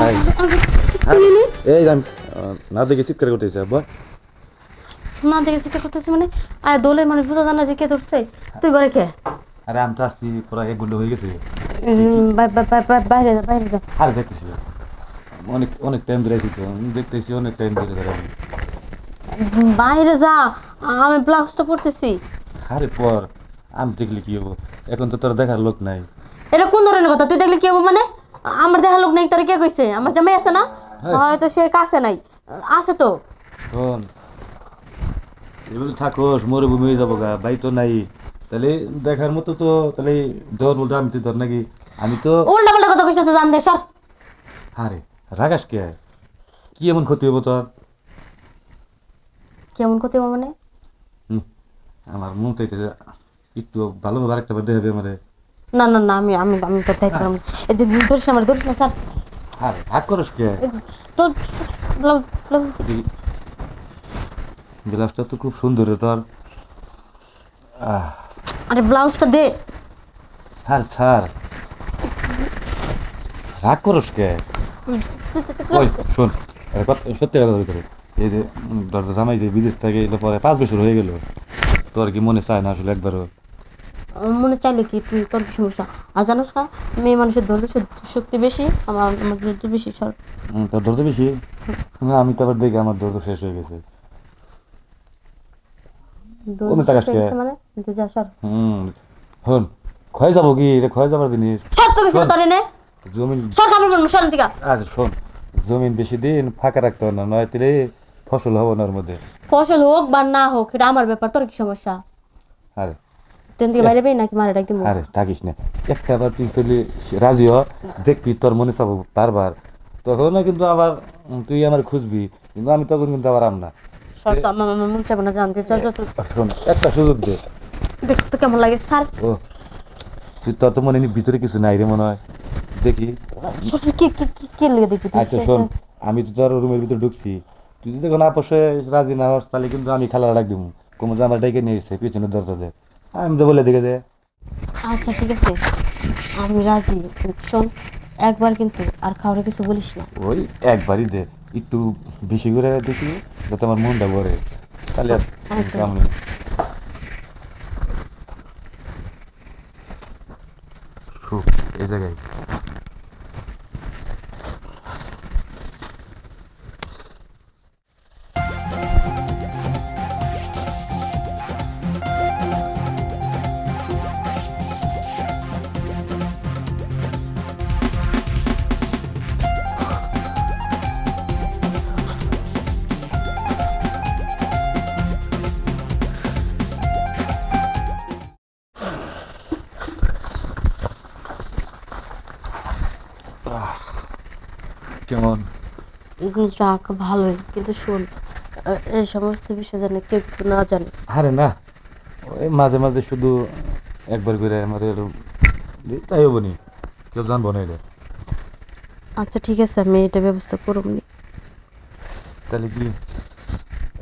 ভাই এই আমি না দেখে চিৎকার করতেছি আব্বা। না দেখে চিন্তা করতেছি মানে আয় দোলের মানুষ বোঝা জানা যে কে ধরছে তুই ঘরে কে? আরে আমি তো আসছি প্রায় 1 ঘন্টা হয়ে গেছে। বাইরে যা বাইরে যা। আর যাইতেছি অনেক অনেক টাইম ধরে আছি তো আমি দেখতেছি অনেক টাইম ধরে দাঁড়াবি। বাইরে যা, আমি ব্লাউজটা পরতেছি। আরে পর আমি দেখলে কি হবো, এখন তো তোর দেখার লোক নাই। এটা কোন ধরনের কথা? তুই দেখলে কি হবো মানে? আমার দেখা লোক নাই তোর কে কইছে? আমার জামাই আছে না? হ্যাঁ। হয়তো সে কাছে নাই, আছে তো। শোন এবার থাকোস মরুভূমি হয়ে যাবো গা, ভাই তো নাই, তাহলে দেখার মতো তো তাহলে ধর বলতে আমি তো ধর নাকি আমি তো। উল্টা পাল্টা কথা কইছিস তো, জান দে সব। আরে রাগাস কে, কি এমন ক্ষতি হবো তোর? কেমন করতে হবে মানে? হুম, আমার মন চাইতে একটু ভালোভাবে আরেকটা বার দেখাবে আমারে। না না না, আমি আমি আমি তোর দায়িত্ব নিলাম না। এই যে ধরিস না, আমার ধরিস না স্যার। আরে রাগ করস কে? তোর ব্লাউজ ব্লাউজ গ্লাসটা তো খুব সুন্দর রে তোর। আহ, আরে ব্লাউজটা দে। ছাড় ছাড়, রাগ করস কে? ওই শোন, সত্যি কথা বলতে এই যে দরজা জামাই যে বিদেশ থেকে এলো পরে 5 বছর হয়ে গেল, তোর কি মনে চায় না আসলে একবারও? মনে চাইলে কি তুই, তোর কি সমস্যা? আর জানোস না, মেয়ে মানুষের ধৈর্য শক্তি বেশি, আমার আমার ধৈর্য বেশি সর। তোর ধরতে বেশি? না আমি তো আবার দেখি আমার ধৈর্য শেষ হয়ে গেছে। ধৈর্য কোন শেষ টাকাস হয়ে কে? গেছে মানে? তুই যা সর। শোন, ক্ষয় যাবো কি এটা, ক্ষয় যাবার জিনিস। সর তো বেশি শোন, তোর এনে। জমিন। সর কাপড় বলবো, সর দিকা। আচ্ছা শোন, জমিন বেশি দিন ফাঁকা রাখতে হবে না, নয় তাহলে ফসল হবো না ওর মধ্যে। ফসল হোক বা না হোক এটা আমার ব্যাপার, তোর কি সমস্যা? আরে তেন থেকে বাইরে বেই নাকি মারে ডাক দিব? আরে থাকিস না, একটা বার তুই তাহলে রাজি হ, দেখবি তোর মনে চাবো বারবার, তখন না কিন্তু আবার তুই আমার খুঁজবি, কিন্তু আমি তখন কিন্তু আবার আম না। সর তো, আমার আমার মন চাইবো না, জানতে চল চল চল। শোন একটা সুযোগ দে। দেখ তো কেমন লাগে স্যার। ও তুই তোর তো মনে নি ভিতরে কিছু নাই রে মনে হয়, দেখি। কি কি কি কি লেগে দেখবি তুই? আচ্ছা শোন, আমি তো তোর রুমের ভিতরে ঢুকছি, তুই যদি কোনো আপসে রাজি না হস তাহলে কিন্তু আমি খালা ডাক দিব, কোনো যে আমার ডেকে নিয়ে এসছে পিছনের দরজা দিয়ে, আমি তো বলে দেখে যে। আচ্ছা ঠিক আছে, আমি রাজি। শোন, একবার কিন্তু আর কাউরে কিছু বলিস না। ওই একবারই দে, একটু বেশি করে দেখি যাতে আমার মনটা ভরে, তাহলে আর আচ্ছা। কাম নেই। সুখ এই জায়গায়। কেমন? যাক ভালোই, কিন্তু শোন, এই সমস্ত বিষয় যেন কেউ কিছু না জানে। আরে না, ওই মাঝে মাঝে শুধু একবার করে আমার এরকম তাই হবো নি, কেউ জানবো না এটা। আচ্ছা ঠিক আছে, আমি এটা ব্যবস্থা করব নি। তাহলে কি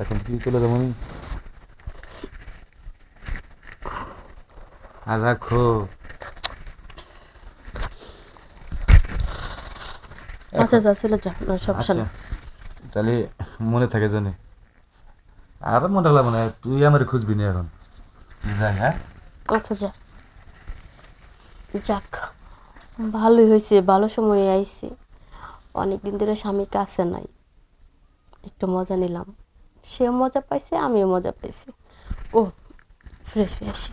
এখন কি চলে যাবো আমি? আর রাখো। আচ্ছা যা, চলে যা, না সমস্যা আচ্ছা না। তাহলে মনে থাকে জানি, আর মনে হলো মানে তুই আমার খুঁজবি না এখন, যাই হ্যাঁ। আচ্ছা যা। যাক, ভালোই হয়েছে, ভালো সময়ে আইছি। অনেকদিন ধরে স্বামী কাছে নাই, একটু মজা নিলাম। সেও মজা পাইছে, আমিও মজা পাইছি। ও, ফ্রেশ হয়ে আসি।